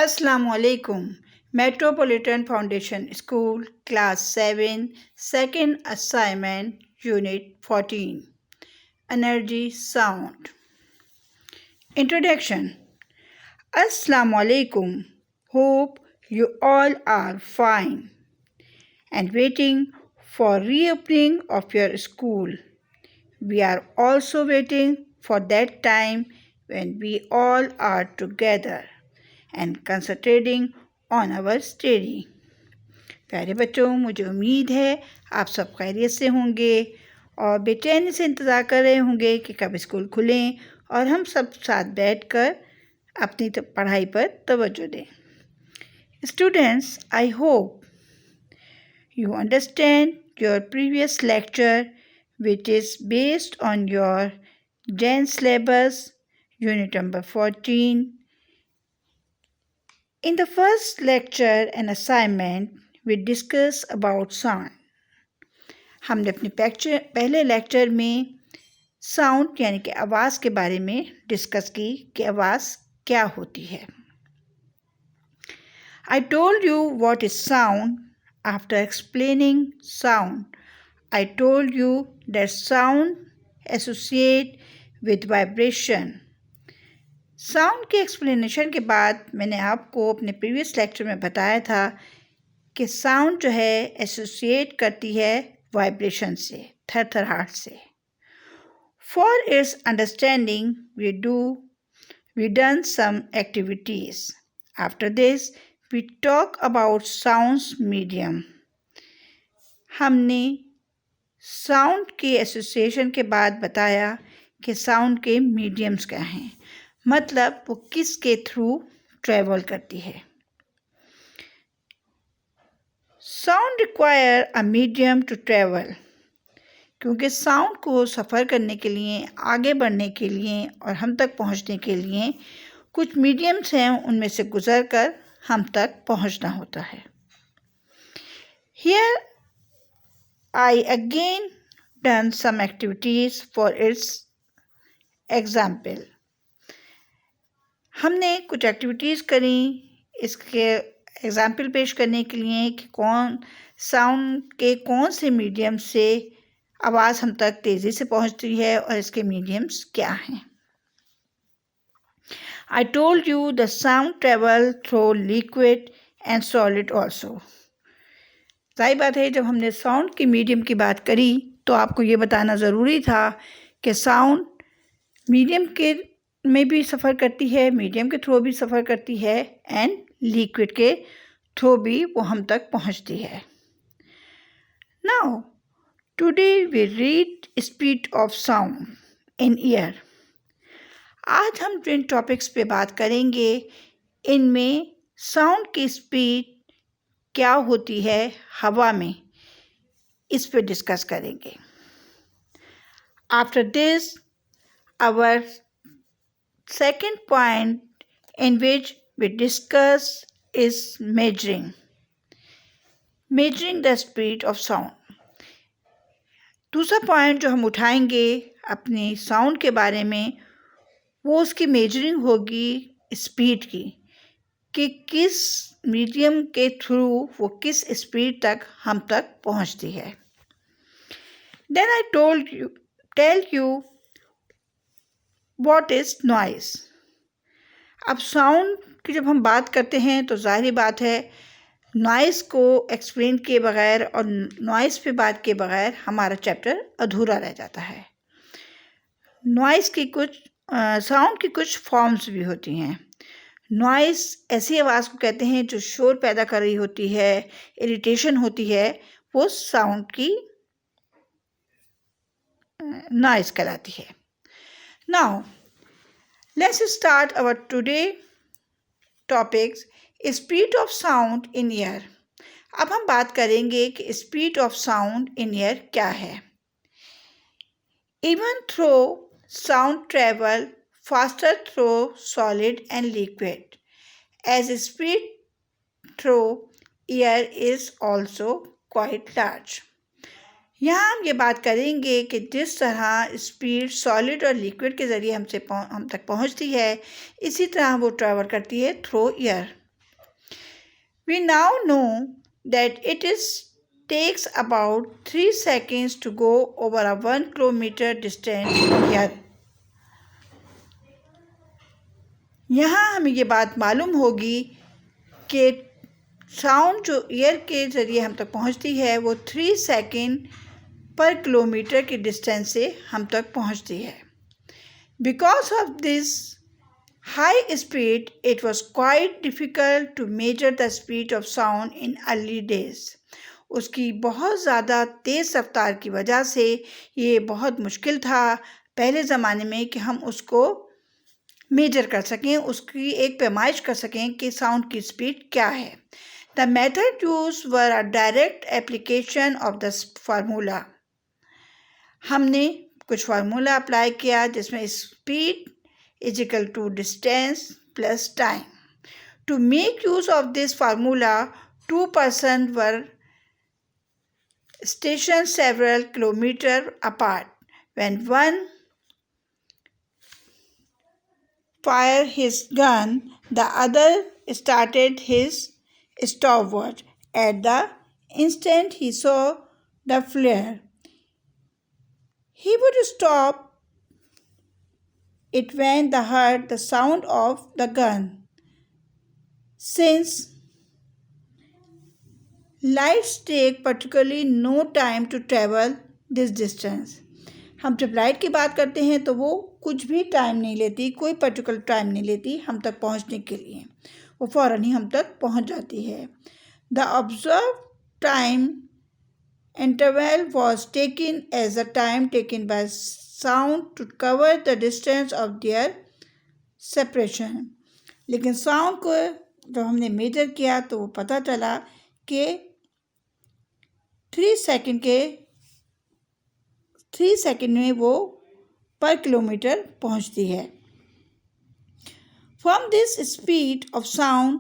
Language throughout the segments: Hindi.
Assalamualaikum. Metropolitan Foundation School, Class 7, Second Assignment, Unit 14. Energy Sound. Introduction. Assalamualaikum. Hope you all are fine and waiting for reopening of your school. We are also waiting for that time when we all are together and concentrating on our study. प्यारे बच्चों, मुझे उम्मीद है आप सब खैरियत से होंगे और बेचैनी से इंतज़ार कर रहे होंगे कि कब स्कूल खुलें और हम सब साथ बैठकर अपनी पढ़ाई पर तवज्जो दें. Students, I hope you understand your previous lecture, which is based on your Gen syllabus, unit number 14. In the first lecture and assignment, we discuss about sound. हमने अपने पहले लेक्चर में साउंड यानी कि आवाज़ के बारे में डिस्कस की कि आवाज़ क्या होती है. I told you what is sound. After explaining sound, I told you that sound associate with vibration. Sound के एक्सप्लेनेशन के बाद मैंने आपको अपने प्रीवियस लेक्चर में बताया था कि साउंड जो है एसोसिएट करती है वाइब्रेशन से, थरथराहट से. For its understanding we done some activities. After this we talk about sounds medium. हमने साउंड के एसोसिएशन के बाद बताया कि साउंड के मीडियम्स क्या हैं, मतलब वो किसके थ्रू ट्रैवल करती है. Sound require a medium to travel. क्योंकि साउंड को सफ़र करने के लिए, आगे बढ़ने के लिए और हम तक पहुंचने के लिए कुछ मीडियम्स हैं, उनमें से गुजर कर हम तक पहुंचना होता है. Here I again done some activities for its example. हमने कुछ एक्टिविटीज़ करी इसके एग्ज़ाम्पल पेश करने के लिए कि साउंड के कौन से मीडियम से आवाज़ हम तक तेज़ी से पहुंचती है और इसके मीडियम्स क्या हैं. I told you the sound travel through liquid and solid also. जाहिर बात है, जब हमने साउंड के मीडियम की बात करी तो आपको ये बताना ज़रूरी था कि साउंड मीडियम के में भी सफ़र करती है, मीडियम के थ्रू भी सफ़र करती है एंड लिक्विड के थ्रू भी वो हम तक पहुंचती है. Now today we read speed of sound in air. आज हम जिन टॉपिक्स पे बात करेंगे इनमें साउंड की स्पीड क्या होती है हवा में, इस पे डिस्कस करेंगे. After this our second point in which we discuss is measuring the speed of sound. दूसरा पॉइंट जो हम उठाएंगे अपनी साउंड के बारे में वो उसकी मेजरिंग होगी स्पीड की, कि किस मीडियम के थ्रू वो किस स्पीड तक हम तक पहुंचती है. Then I tell you What is noise? अब साउंड की जब हम बात करते हैं तो जाहिर बात है नॉइज़ को एक्सप्लेन किए बगैर और नॉइज़ पे बात किए बगैर हमारा चैप्टर अधूरा रह जाता है. नॉइज़ की साउंड की कुछ फॉर्म्स भी होती हैं. नॉइज़ ऐसी आवाज़ को कहते हैं जो शोर पैदा कर रही होती है, इरिटेशन होती है, वो साउंड की नॉइज़ कहलाती है. Now, let's start our today topics, speed of sound in air. अब हम बात करेंगे कि speed of sound in air क्या है. Even though sound travel faster through solid and liquid, as speed through air is also quite large. यहाँ हम ये बात करेंगे कि जिस तरह स्पीड सॉलिड और लिक्विड के ज़रिए हम तक पहुँचती है, इसी तरह वो ट्रैवल करती है through air. We now know that takes about 3 seconds to go over a 1 kilometer distance here. यहाँ हमें ये बात मालूम होगी कि साउंड जो एयर के ज़रिए हम तक पहुँचती है वो 3 सेकंड पर किलोमीटर की डिस्टेंस से हम तक पहुँचती है. Because of this high speed, it was quite difficult to measure the speed of sound in early days. उसकी बहुत ज़्यादा तेज़ रफ्तार की वजह से ये बहुत मुश्किल था पहले ज़माने में कि हम उसको मेजर कर सकें, उसकी एक पैमाइश कर सकें कि साउंड की स्पीड क्या है. The method use were a direct application of the formula. हमने कुछ फार्मूला अप्लाई किया जिसमें speed is equal to distance plus time. To make use of this formula 2 persons were stationed several kilometers apart. When one fired his gun, the other started his stopwatch. At the instant he saw the flare, he would stop it when he heard the sound of the gun. Since lights take particularly no time to travel this distance. हम जब लाइट की बात करते हैं तो वो कुछ भी टाइम नहीं लेती, कोई पर्टिकुलर टाइम नहीं लेती हम तक पहुंचने के लिए, वो फ़ौरन ही हम तक पहुंच जाती है. The observe time interval was taken as the time taken by sound to cover the distance of their separation. लेकिन साउंड को जब हमने मेजर किया तो वो पता चला कि 3 सेकंड में वो पर किलोमीटर पहुंचती है. From this speed of sound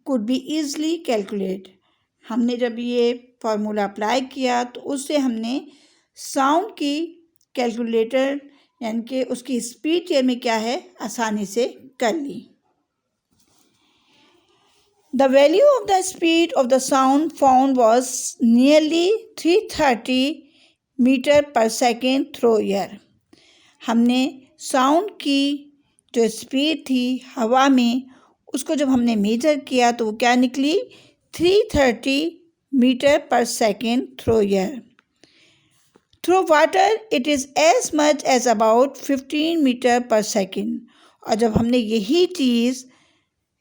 could be easily calculate. हमने जब ये फार्मूला अप्लाई किया तो उससे हमने साउंड की कैलकुलेटर यानी कि उसकी स्पीड में क्या है आसानी से कर ली. The value of the speed of the sound found was nearly 330 meter per second through air. हमने साउंड की जो स्पीड थी हवा में उसको जब हमने मेजर किया तो वो क्या निकली 330 metre per second through air. Through water it is as much as about 15 metre per second. और जब हमने यही चीज़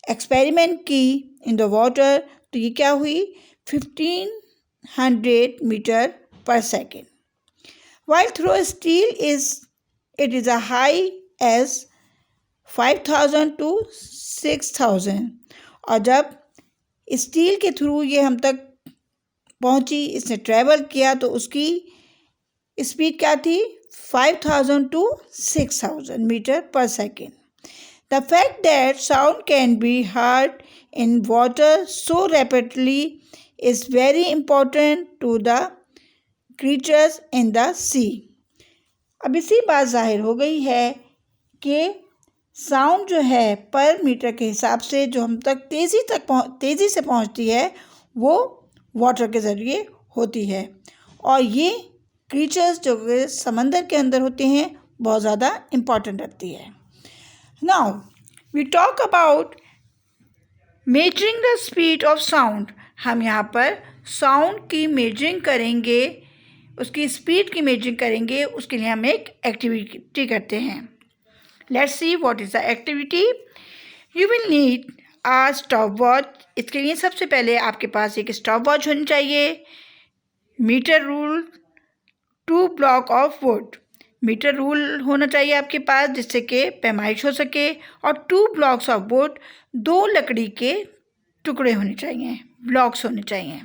एक्सपेरिमेंट की इन द वाटर तो ये क्या हुई 1500 metre per second. While through steel it is a high as 5000 to 6000. और जब स्टील के थ्रू ये हम तक पहुंची, इसने ट्रेवल किया तो उसकी स्पीड क्या थी 5000 to 6000 metre per second. The fact that sound can be heard in water so rapidly is very important to the creatures in the sea. अब इसी बात जाहिर हो गई है कि साउंड जो है पर मीटर के हिसाब से जो हम तक तेज़ी से पहुंचती है वो वाटर के ज़रिए होती है. और ये क्रीचर्स जो समंदर के अंदर होते हैं बहुत ज़्यादा इम्पॉर्टेंट रखती है. Now, we talk about measuring the speed of sound. हम यहाँ पर साउंड की मेजरिंग करेंगे, उसकी स्पीड की मेजरिंग करेंगे. उसके लिए हम एक एक्टिविटी करते हैं. Let's see what is the activity. You will need a stopwatch. इसके लिए सबसे पहले आपके पास एक स्टॉपवॉच होनी चाहिए. Metre rule 2 block of wood. Metre rule होना चाहिए आपके पास जिससे कि पैमाइश हो सके. और 2 blocks ऑफ वुड 2 लकड़ी के टुकड़े होने चाहिए, ब्लॉक्स होने चाहिए.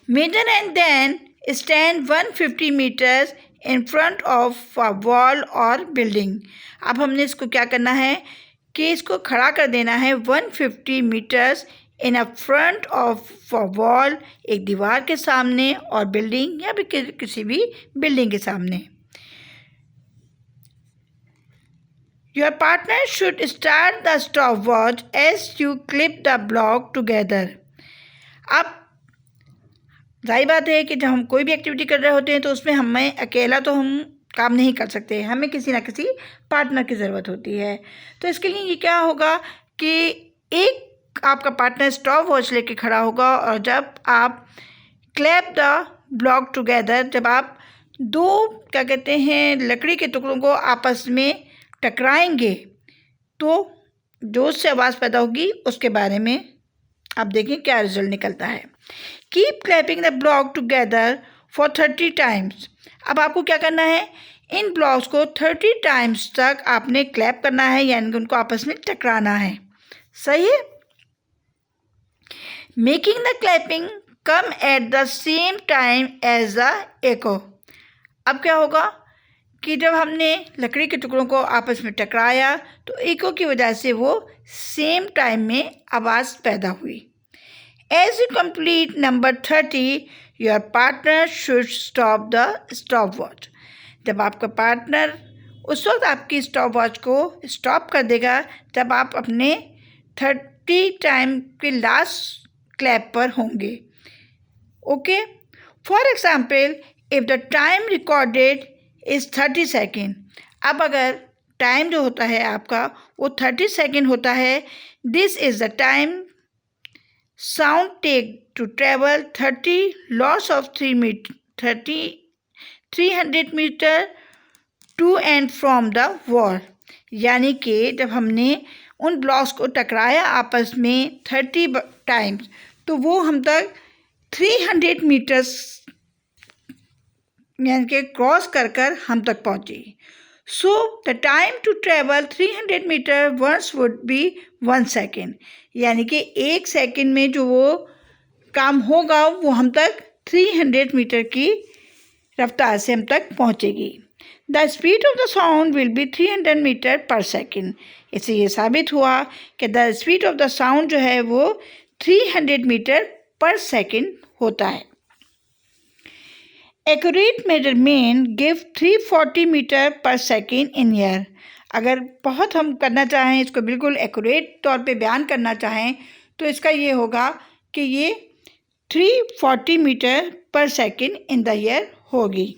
Measure and then stand 150 metres in front of a wall और बिल्डिंग. अब हमने इसको क्या करना है कि इसको खड़ा कर देना है 150 metres in a front of a wall, एक दीवार के सामने, और बिल्डिंग या भी किसी भी बिल्डिंग के सामने. Your partner should start the stopwatch as you clip the block together. अब जाहिर बात है कि जब हम कोई भी एक्टिविटी कर रहे होते हैं तो उसमें हमें अकेला तो हम काम नहीं कर सकते, हमें किसी ना किसी पार्टनर की ज़रूरत होती है। तो इसके लिए ये क्या होगा कि एक आपका पार्टनर स्टॉप वॉच लेके खड़ा होगा और जब आप क्लैप द ब्लॉक टुगेदर, जब आप दो क्या कहते हैं लकड़ी के टुकड़ों को आपस में टकराएंगे तो जो उससे आवाज़ पैदा होगी उसके बारे में आप देखें क्या रिजल्ट निकलता है। Keep clapping the block together for 30 times. अब आपको क्या करना है, इन ब्लॉक्स को 30 टाइम्स तक आपने क्लैप करना है, यानी कि उनको आपस में टकराना है। सही है। Making the clapping come at the same time as the echo. अब क्या होगा कि जब हमने लकड़ी के टुकड़ों को आपस में टकराया तो एको की वजह से वो सेम टाइम में आवाज़ पैदा हुई। As you complete number 30 your partner should stop the stop watch. जब आपका पार्टनर उस वक्त आपकी स्टॉप वॉच को स्टॉप कर देगा जब आप अपने 30 टाइम के लास्ट क्लैप पर होंगे। Okay, for example if the time recorded is 30 second. अब अगर टाइम जो होता है आपका वो 30 सेकेंड होता है, this is the time sound take to travel 30 loss of 300 metre to and from the wall. यानी कि जब हमने उन ब्लॉक्स को टकराया आपस में 30 टाइम्स तो वो हम तक 300 मीटर्स यानी कि क्रॉस कर हम तक पहुँची। So the time to travel 300 metre once would be 1 second. यानी कि 1 सेकेंड में जो वो काम होगा वो हम तक 300 मीटर की रफ्तार से हम तक पहुँचेगी। The speed of the sound will be 300 metre per second. इससे ये साबित हुआ कि the speed of the sound जो है वो 300 मीटर पर सेकेंड होता है। Accurate measurement give 340 metre per second in air. अगर बहुत हम करना चाहें, इसको बिल्कुल एक्यूरेट तौर पे बयान करना चाहें तो इसका ये होगा कि ये 340 metre per second in the year होगी।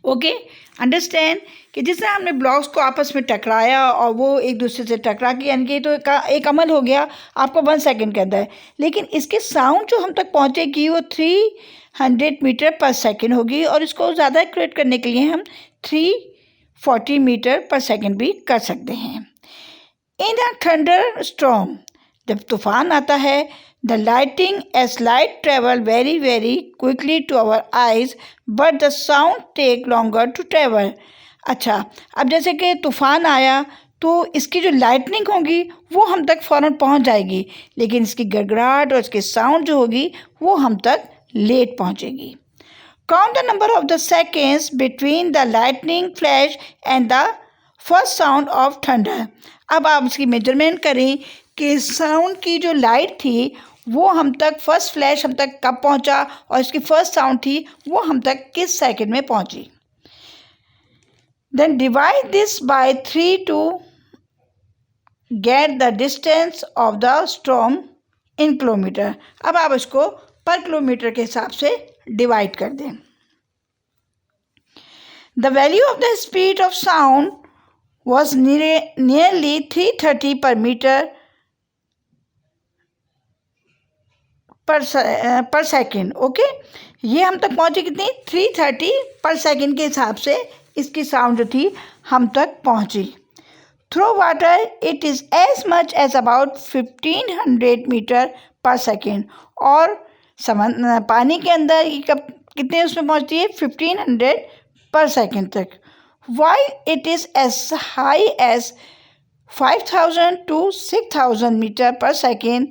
ओके, अंडरस्टैंड कि जिस तरह हमने ब्लॉक्स को आपस में टकराया और वो एक दूसरे से टकरा के, यानी कि तो एक अमल हो गया आपका 1 सेकेंड के अंदर, लेकिन इसके साउंड जो हम तक पहुँचेगी वो 300 मीटर पर सेकेंड होगी और इसको ज़्यादा एक्यूरेट करने के लिए हम 340 मीटर पर सेकेंड भी कर सकते हैं। इन अ थंडर स्टॉर्म, जब तूफान आता है, the lightning as light travel very very quickly to our eyes but the sound take longer to travel. अच्छा, अब जैसे कि तूफान आया तो इसकी जो लाइटनिंग होगी वो हम तक फ़ौरन पहुंच जाएगी, लेकिन इसकी गड़गड़ाहट और इसकी साउंड जो होगी वो हम तक लेट पहुंचेगी। Count the number of the seconds between the lightning flash and the first sound of thunder. अब आप इसकी मेजरमेंट करें कि साउंड की जो लाइट थी वो हम तक, फर्स्ट फ्लैश हम तक कब पहुंचा और इसकी फर्स्ट साउंड थी वो हम तक किस सेकंड में पहुंची। Then divide this by 3 to get the distance of the storm in kilometre. अब आप इसको पर किलोमीटर के हिसाब से डिवाइड कर दें। The value of the speed of sound was nearly 330 per metre per second. Okay, ये हम तक पहुँचे कितनी, 330 पर सेकेंड के हिसाब से इसकी साउंड जो थी हम तक पहुँची। Through water it is as much as about 1500 metre per second. और पानी के अंदर ये कब कितने उसमें पहुँचती है, 1500 पर सेकेंड तक। Why it is as high as 5000 to 6000 metre per second,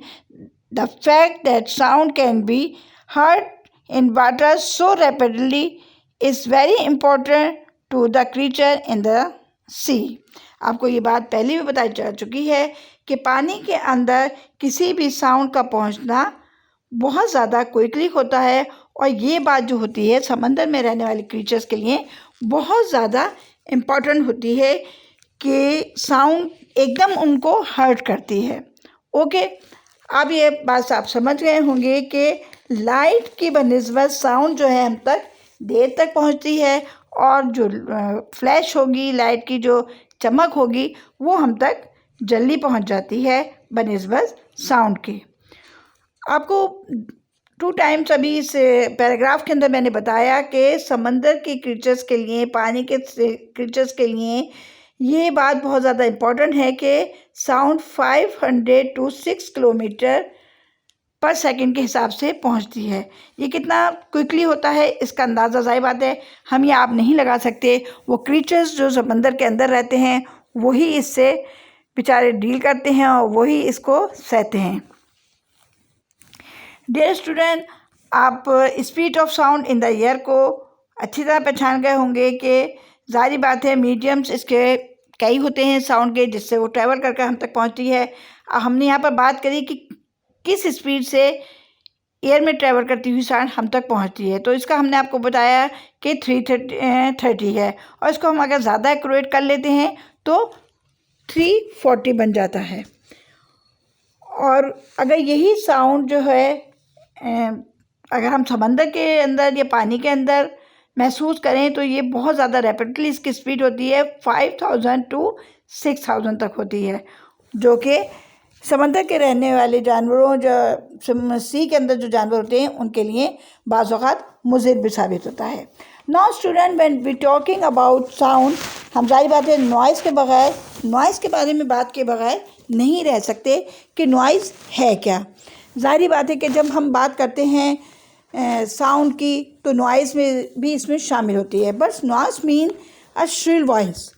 the fact that sound can be heard in water so rapidly is very important to the creature in the sea. आपको ये बात पहले भी बताई जा चुकी है कि पानी के अंदर किसी भी साउंड का पहुंचना बहुत ज़्यादा क्विकली होता है और ये बात जो होती है समंदर में रहने वाले क्रीचर्स के लिए बहुत ज़्यादा इम्पॉर्टेंट होती है कि साउंड एकदम उनको हर्ट करती है। ओके, अब ये बात आप समझ गए होंगे कि लाइट की बनिस्बत साउंड जो है हम तक देर तक पहुंचती है और जो फ्लैश होगी, लाइट की जो चमक होगी, वो हम तक जल्दी पहुंच जाती है बनिस्बत साउंड के। आपको 2 टाइम्स अभी इस पैराग्राफ के अंदर मैंने बताया कि समंदर के क्रीचर्स के लिए, पानी के क्रीचर्स के लिए ये बात बहुत ज़्यादा इम्पॉर्टेंट है कि साउंड 500 to 6 किलोमीटर पर सेकंड के हिसाब से पहुंचती है। ये कितना क्विकली होता है इसका अंदाज़ा ज़ाहिर बात है हम या आप नहीं लगा सकते। वो क्रीचर्स जो समंदर के अंदर रहते हैं वही इससे बेचारे डील करते हैं और वही इसको सहते हैं। डियर स्टूडेंट, आप speed of sound in the air को अच्छी तरह पहचान गए होंगे कि ज़ाहिर बात है मीडियम्स इसके कई होते हैं साउंड के जिससे वो ट्रैवल करके हम तक पहुंचती है। हमने यहाँ पर बात करी कि किस स्पीड से एयर में ट्रैवल करती हुई साउंड हम तक पहुंचती है, तो इसका हमने आपको बताया कि 330 है और इसको हम अगर ज़्यादा एक्यूरेट कर लेते हैं तो 340 बन जाता है। और अगर यही साउंड जो है अगर हम समंदर के अंदर या पानी के अंदर महसूस करें तो ये बहुत ज़्यादा रैपिडली इसकी स्पीड होती है 5000 to 6000 तक होती है, जो कि समंदर के रहने वाले जानवरों, जो सी के अंदर जो जानवर होते हैं उनके लिए बाज़ औक़ात मुज़िर भी साबित होता है। Now student, when we talking about sound, हम ज़ाहिर बात है नॉइज़ के बगैर, नॉइज़ के बारे में बात के बगैर नहीं रह सकते कि नॉइज़ है क्या। ज़ाहिर बात है कि जब हम बात करते हैं साउंड की तो नॉइज़ में भी इसमें शामिल होती है। But noise mean a shrill voice,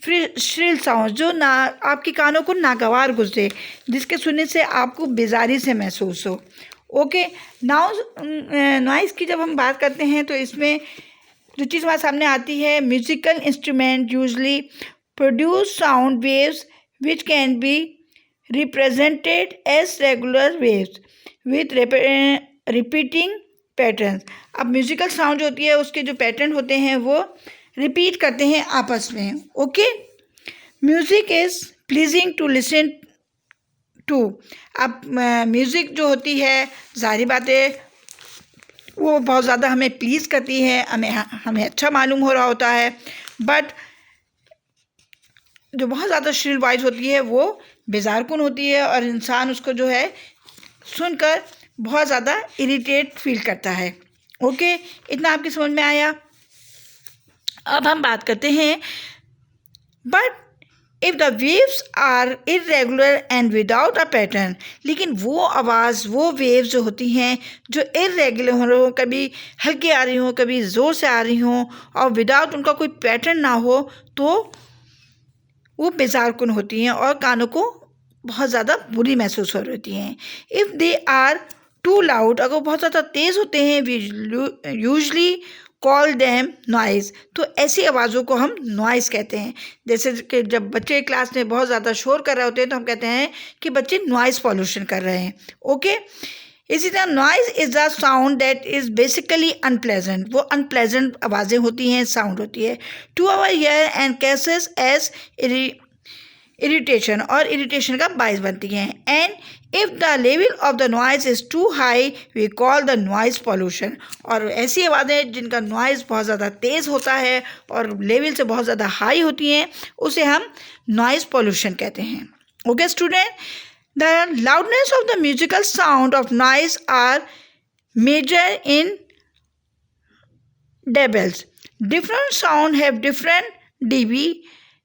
shrill sound जो ना आपके कानों को नागवार गुजरे, जिसके सुनने से आपको बेजारी से महसूस हो। ओके, नाउ नॉइज़ की जब हम बात करते हैं तो इसमें जो चीज़ हमारे सामने आती है, musical instrument usually produce sound waves which can be represented as regular waves with repeating patterns. अब म्यूज़िकल साउंड जो होती है उसके जो पैटर्न होते हैं वो रिपीट करते हैं आपस में। Okay, music is pleasing to listen to. अब म्यूज़िक जो होती है ज़ाहिर बात है वो बहुत ज़्यादा हमें प्लीज़ करती है, हमें अच्छा मालूम हो रहा होता है। बट जो बहुत ज़्यादा श्रिल वॉइस होती है वो बेजारकुन होती है और इंसान उसको जो है सुनकर बहुत ज़्यादा इरिटेट फील करता है। ओके, इतना आपकी समझ में आया। अब हम बात करते हैं, but if the waves are irregular and without a pattern, लेकिन वो आवाज़, वो वेव्स जो होती हैं जो इरेगुलर हो, कभी हल्की आ रही हो, कभी ज़ोर से आ रही हो और विदाउट उनका कोई पैटर्न ना हो, तो वो बेजारकुन होती हैं और कानों को बहुत ज़्यादा बुरी महसूस हो रही होती हैं। If they are too loud, अगर बहुत ज़्यादा तेज़ होते हैं, we usually call them noise, तो ऐसी आवाज़ों को हम नॉइज़ कहते हैं। जैसे कि जब बच्चे क्लास में बहुत ज़्यादा शोर कर रहे होते हैं तो हम कहते हैं कि बच्चे नॉइज़ पॉल्यूशन कर रहे हैं। ओके, इसी तरह noise is the sound that is basically unpleasant, वो अनप्लेजेंट आवाज़ें होती हैं, साउंड होती है to our ear and causes as irritation, और इरिटेशन का बायस बनती हैं। And if the level of the noise is too high we call the noise pollution, और ऐसी आवाज़ें जिनका नॉइज़ बहुत ज़्यादा तेज़ होता है और लेवल से बहुत ज़्यादा हाई होती हैं उसे हम नॉइज़ पॉल्यूशन कहते हैं। Okay student, the loudness of the musical sound of noise are measure in decibels. Different sound have different dB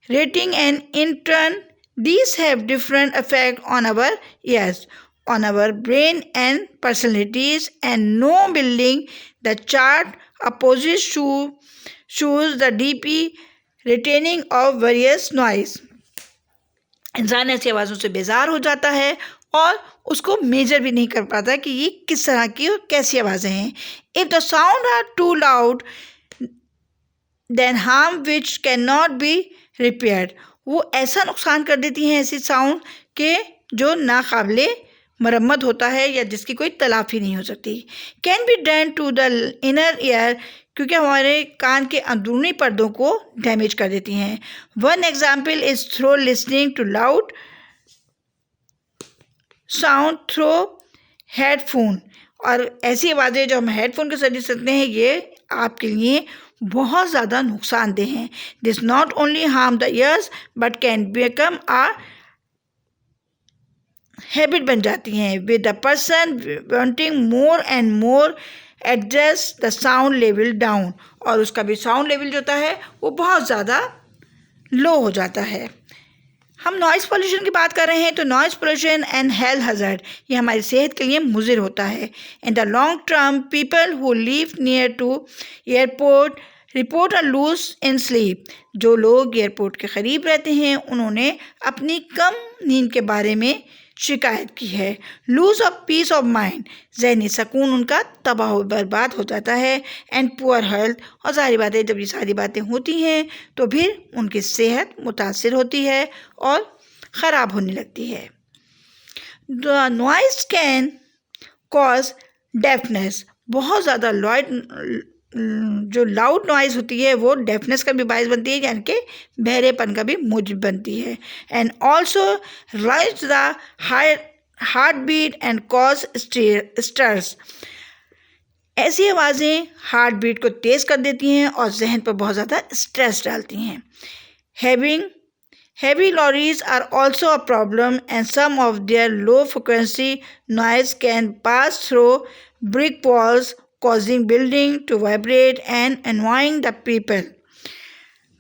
rating, and in turn these have different effect on our ears, on our brain and personalities, and no building the chart opposite shows the dB retaining of various noise. इंसान ऐसी आवाज़ों से बेजार हो जाता है और उसको मेजर भी नहीं कर पाता कि ये किस तरह की और कैसी आवाज़ें हैं। If the sound are too loud then harm which can not be repaired, वो ऐसा नुकसान कर देती हैं ऐसी साउंड के जो नाकाबिले मरम्मत होता है या जिसकी कोई तलाफ़ी नहीं हो सकती। Can be done to the inner ear क्योंकि हमारे कान के अंदरूनी पर्दों को डैमेज कर देती हैं। One example is through listening to loud sound through headphone. और ऐसी आवाज़ें जो हम हेडफोन के जरिए सुनते हैं ये आपके लिए बहुत ज़्यादा नुकसानदेह हैं। This not only harm the ears but can become a habit बन जाती हैं with the person wanting more and more adjust the sound level down. और उसका भी साउंड लेवल जो होता है वो बहुत ज़्यादा लो हो जाता है। हम नॉइज़ पोल्यूशन की बात कर रहे हैं तो noise pollution and health hazard ये हमारी सेहत के लिए मुज़िर होता है। In the long term people who live near to airport report a loss in sleep. जो लोग एयरपोर्ट के करीब रहते हैं उन्होंने अपनी कम नींद के बारे में शिकायत की है। Loss of peace of mind ज़हनी सुकून उनका तबाह बर्बाद हो जाता है। एंड पुअर हेल्थ और सारी बातें जब ये सारी बातें होती हैं तो फिर उनकी सेहत मुतासिर होती है और ख़राब होने लगती है। The noise can cause deafness. बहुत ज़्यादा जो लाउड नॉइज़ होती है वो डेफनेस का भी बायस बनती है यानी कि बहरेपन का भी मूजब बनती है। And also rise the heart beat and cause stress. ऐसी आवाज़ें हार्ट बीट को तेज़ कर देती हैं और जहन पर बहुत ज़्यादा स्ट्रेस डालती हैं। Heavy lorries are also a problem and some of their low frequency noise can pass through brick walls causing building to vibrate and annoying the people.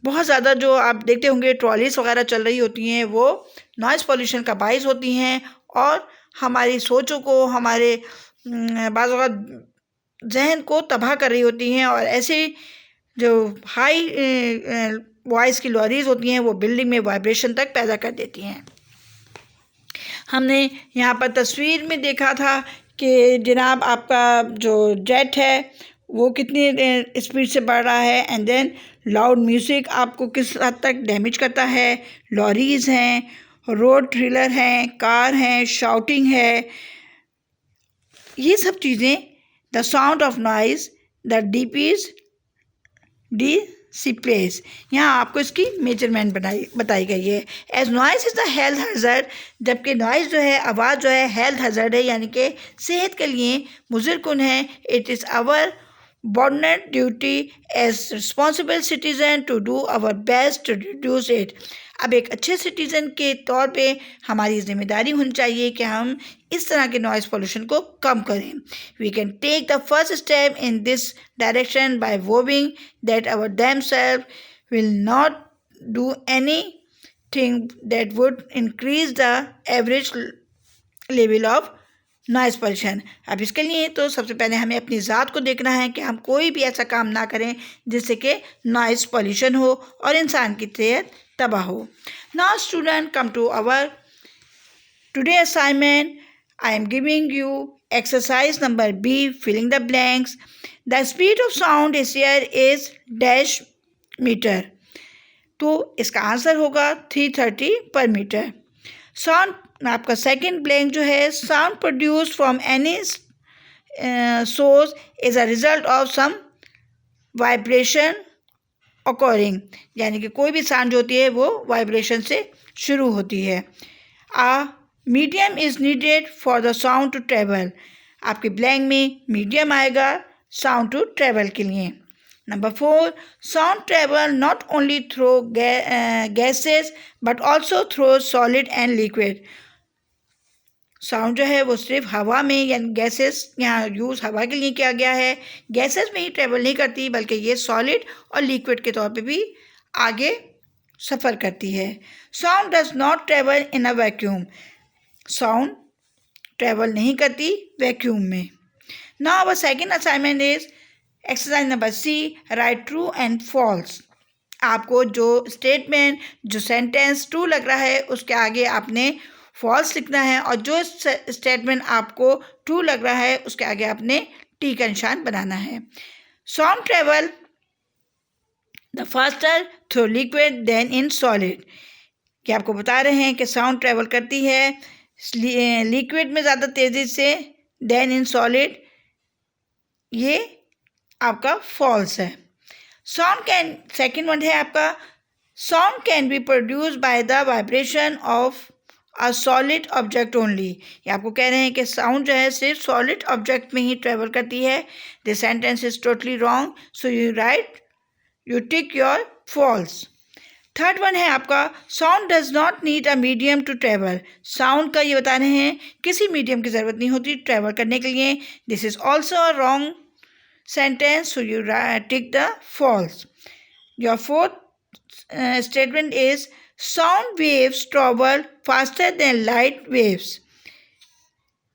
बहुत ज़्यादा जो आप देखते होंगे ट्रॉलीज वगैरह चल रही होती हैं वो नॉइज़ पोल्यूशन का बाइस होती हैं और हमारी सोचों को हमारे बाज़ औक़ात जहन को तबाह कर रही होती हैं। और ऐसे जो हाई वॉइस की लॉरीज होती हैं वो बिल्डिंग में वाइब्रेशन तक पैदा कर देती हैं। हमने यहाँ पर तस्वीर में देखा था कि जनाब आपका जो जेट है वो कितनी स्पीड से बढ़ रहा है एंड देन लाउड म्यूज़िक आपको किस हद तक डैमेज करता है। लॉरीज़ हैं, रोड ट्रेलर हैं, कार हैं, शाउटिंग है, ये सब चीज़ें the sound of noise the decibels. यहाँ आपको इसकी मेजरमेंट बताई गई है। As noise is the health hazard, जबकि नॉइज़ जो है आवाज़ जो है हेल्थ हज़ार्ड है यानी कि सेहत के लिए मुज़िर कुन है। It is our bounden duty as responsible citizen to do our best to reduce it. अब एक अच्छे सिटीज़न के तौर पे हमारी ज़िम्मेदारी होनी चाहिए कि हम इस तरह के नॉइज़ पोल्यूशन को कम करें। We can take the first step in this direction by vowing that our themselves will not do anything that would increase the average level of noise pollution. अब इसके लिए तो सबसे पहले हमें अपनी ज़ात को देखना है कि हम कोई भी ऐसा काम ना करें जिससे कि नॉइज़ पोल्यूशन हो और इंसान की सेहत तबाह हो। Now student come to our today assignment. I am giving you exercise number B, filling the blanks. The speed of sound is air is dash metre. तो इसका आंसर होगा 330 पर मीटर। साउंड आपका सेकंड ब्लैंक जो है, sound produce from any source is a result of some vibration occurring, यानी कि कोई भी साउंड जो होती है वो वाइब्रेशन से शुरू होती है। A medium is needed for the sound to travel. आपके ब्लैंक में मीडियम आएगा साउंड टू ट्रेवल के लिए। Number 4, sound travel not only through gases but also through solid and liquid. Sound जो है वो सिर्फ हवा में यानी गैसेस, यहाँ यूज़ हवा के लिए किया गया है, गैसेस में ही ट्रेवल नहीं करती बल्कि ये सॉलिड और लिक्विड के तौर पे भी आगे सफ़र करती है। Sound does not travel in a vacuum. Sound travel नहीं करती वैक्यूम में। Now our second assignment is exercise number C, right true and false. आपको जो स्टेटमेंट, जो सेंटेंस ट्रू लग रहा है उसके आगे आपने फॉल्स लिखना है और जो स्टेटमेंट आपको ट्रू लग रहा है उसके आगे आपने टी का निशान बनाना है। Sound travel the faster through liquid than in solid. कि आपको बता रहे हैं कि साउंड ट्रेवल करती है लिक्विड में ज़्यादा तेज़ी से देन इन सॉलिड। ये आपका फॉल्स है। साउंड कैन, सेकेंड वन है आपका sound can be produce by the vibration of a solid object only. ये आपको कह रहे हैं कि साउंड जो है सिर्फ सॉलिड ऑब्जेक्ट में ही ट्रेवल करती है। This sentence is totally wrong, so you tick your false. Third one है आपका sound does not need a medium to travel. Sound का ये बता रहे हैं किसी मीडियम की ज़रूरत नहीं होती ट्रेवल करने के लिए। This is also a wrong sentence, so you tick the false. Your fourth statement is sound waves travel faster than light waves.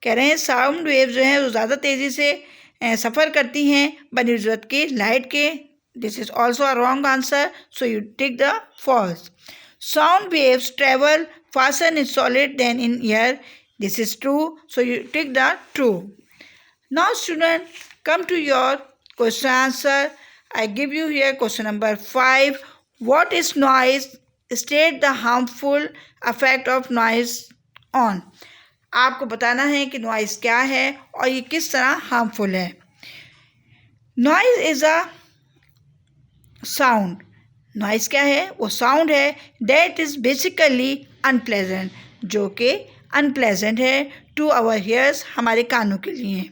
कह रहे हैं साउंड वेव जो है वो ज़्यादा तेज़ी से सफ़र करती हैं बनस्बत के लाइट के। This is also a wrong answer, so you tick the false. Sound waves travel faster in solid than in air. This is true, so you tick the true. Now student, come to your question answer. I give you here question number 5. What is noise? State the harmful effect of noise on. आपको बताना है कि नॉइज़ क्या है और ये किस तरह हार्मफुल है। Noise is a sound. Noise क्या है? वो साउंड है दैट इज़ बेसिकली अनप्लेजेंट, जो कि अनप्लेजेंट है टू आवर ईयर्स, हमारे कानों के लिए।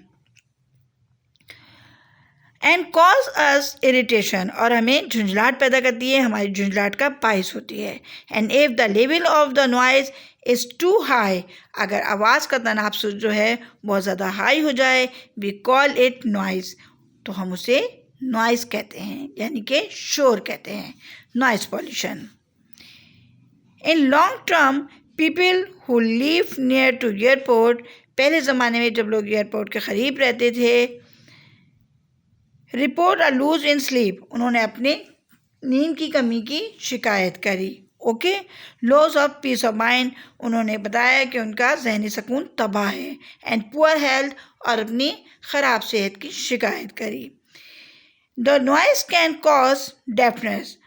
एंड कॉज अस इरिटेशन, और हमें झुंझलाहट पैदा करती है, हमारी झुंझलाहट का बाइस होती है। And if the level of the noise is too high, अगर आवाज़ का तनासुर जो है बहुत ज़्यादा हाई हो जाए, वी कॉल इट नॉइज़, तो हम उसे नॉइज़ कहते हैं, यानी कि शोर कहते हैं, noise pollution. In long term people who live near to airport, पहले ज़माने में जब लोग एयरपोर्ट के करीब रहते थे, report a loss in sleep, उन्होंने अपने नींद की कमी की शिकायत करी। Okay, loss of peace of mind, उन्होंने बताया कि उनका जहनी सुकून तबाह है। एंड पुअर हेल्थ, और अपनी ख़राब सेहत की शिकायत करी। The noise can cause deafness,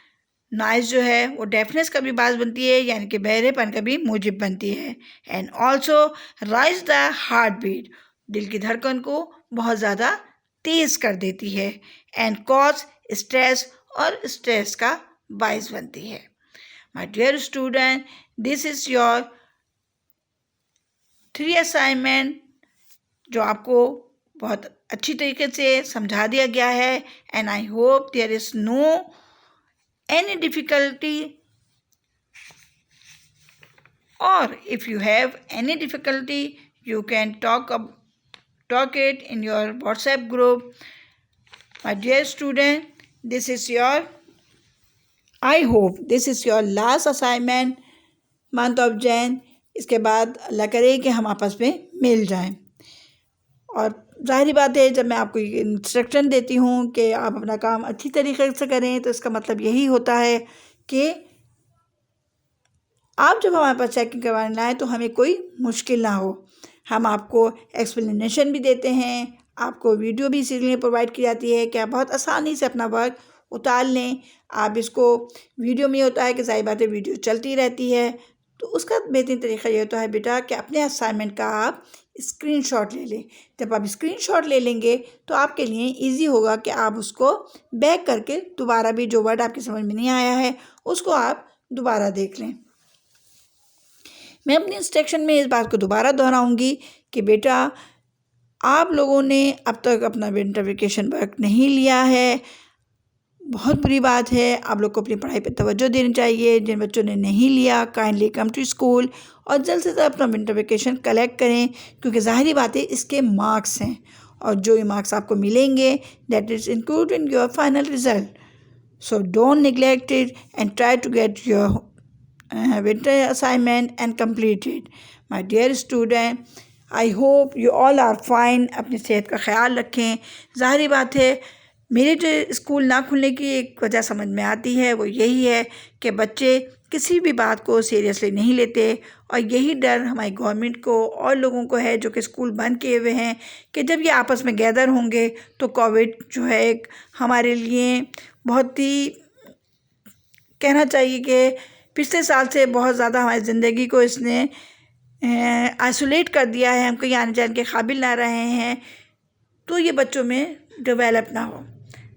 noise जो है वो डेफनेस का भी बात बनती है, यानी कि बहरेपन का भी मूजिब बनती है। And also rise the heart beat, दिल की धड़कन को बहुत ज़्यादा तेज़ कर देती है। एंड कॉज स्ट्रेस, और स्ट्रेस का बायस बनती है। My dear student, this is your 3 assignment जो आपको बहुत अच्छी तरीके से समझा दिया गया है। And I hope there is no any difficulty, और if you have any difficulty you can talk it in your WhatsApp group. My dear student, this is your, I hope this is your last assignment month of Jan. इसके बाद अल्लाह करे कि हम आपस में मिल जाएं। और ज़ाहिर बात है, जब मैं आपको इंस्ट्रक्शन देती हूँ कि आप अपना काम अच्छी तरीके से करें, तो इसका मतलब यही होता है कि आप जब हमारे पास चेकिंग करवाने लाएँ तो हमें कोई मुश्किल ना हो। हम आपको एक्सप्लेनेशन भी देते हैं, आपको वीडियो भी इसीलिए प्रोवाइड की जाती है कि आप बहुत आसानी से अपना वर्क उतार लें। आप इसको, वीडियो में होता है कि ज़ाहिर बात है वीडियो चलती रहती है, तो उसका बेहतरीन तरीका ये होता है बेटा कि अपने असाइनमेंट का आप स्क्रीनशॉट ले लें। जब आप स्क्रीनशॉट ले लेंगे तो आपके लिए ईजी होगा कि आप उसको बैक करके दोबारा भी जो वर्ड आपकी समझ में नहीं आया है उसको आप दोबारा देख लें। मैं अपनी इंस्ट्रक्शन में इस बात को दोबारा दोहराऊंगी कि बेटा, आप लोगों ने अब तक अपना विंटर वेकेशन वर्क नहीं लिया है, बहुत बुरी बात है। आप लोग को अपनी पढ़ाई पर तवज्जो देनी चाहिए। जिन बच्चों ने नहीं लिया, काइंडली कम टू स्कूल और जल्द से जल्द अपना विंटर वेकेशन कलेक्ट करें, क्योंकि ज़ाहिरी बात है इसके मार्क्स हैं, और जो ये मार्क्स आपको मिलेंगे that is include in your final result. So don't neglect it and try to get your winter assignment and complete it. My dear student, I hope you all are fine. अपनी सेहत का ख्याल रखें। ज़ाहिर बात है, मेरे जो स्कूल ना खुलने की एक वजह समझ में आती है वो यही है कि बच्चे किसी भी बात को सीरियसली नहीं लेते, और यही डर हमारी गवर्नमेंट को और लोगों को है जो कि स्कूल बंद किए हुए हैं कि जब ये आपस में गैदर होंगे तो कोविड जो है एक हमारे लिए बहुत ही, कहना चाहिए कि पिछले साल से बहुत ज़्यादा हमारी ज़िंदगी को इसने आइसोलेट कर दिया है। हम कहीं आने जाने के काबिल ना रहे हैं, तो ये बच्चों में डेवलप ना हो।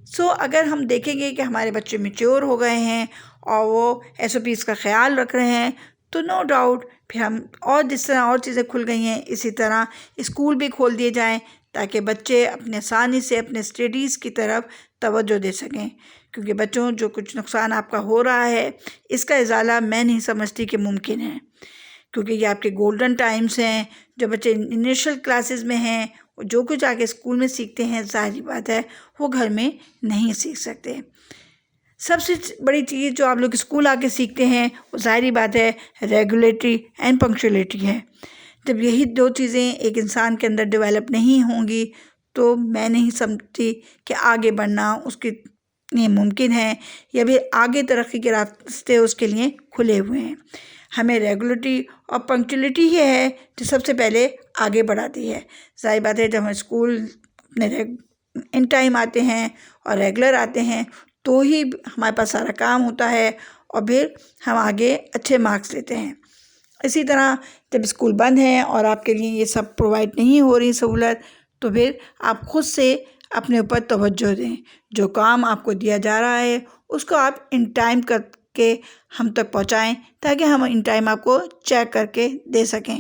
सो अगर हम देखेंगे कि हमारे बच्चे मैच्योर हो गए हैं और वो SOPs का ख्याल रख रहे हैं, तो नो डाउट फिर हम और जिस तरह और चीज़ें खुल गई हैं इसी तरह स्कूल भी खोल दिए जाएं ताकि बच्चे अपने आसानी से अपने स्टडीज़ की तरफ तवज्जो दे सकें। क्योंकि बच्चों, जो कुछ नुकसान आपका हो रहा है इसका इजाला मैं नहीं समझती कि मुमकिन है, क्योंकि ये आपके गोल्डन टाइम्स हैं। जो बच्चे इनिशियल क्लासेस में हैं, जो कुछ आगे स्कूल में सीखते हैं, ज़ाहिर बात है वो घर में नहीं सीख सकते। सबसे बड़ी चीज़ जो आप लोग स्कूल आके सीखते हैं वो ज़ाहिर बात है रेगुलेटरी एंड पंक्चुअलिटी है। जब यही दो चीज़ें एक इंसान के अंदर डेवलप नहीं होंगी तो मैं नहीं समझती कि आगे बढ़ना उसके लिए मुमकिन है या भी आगे तरक्की के रास्ते उसके लिए खुले हुए हैं। हमें रेगुलेटरी और पंक्चुअलिटी ही है जो सबसे पहले आगे बढ़ाती है। ज़ाहिर बात है जब हम स्कूल अपने इन टाइम आते हैं और रेगुलर आते हैं तो ही हमारे पास सारा काम होता है और फिर हम आगे अच्छे मार्क्स लेते हैं। इसी तरह जब स्कूल बंद हैं और आपके लिए ये सब प्रोवाइड नहीं हो रही सहूलत, तो फिर आप खुद से अपने ऊपर तवज्जो दें। जो काम आपको दिया जा रहा है उसको आप इन टाइम करके हम तक पहुंचाएं ताकि हम इन टाइम आपको चेक करके दे सकें।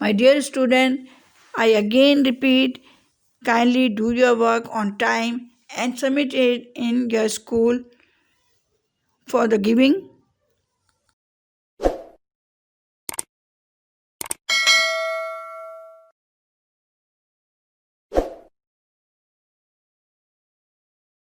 My dear student, I again repeat, kindly do your work on time and submit it in your school for the giving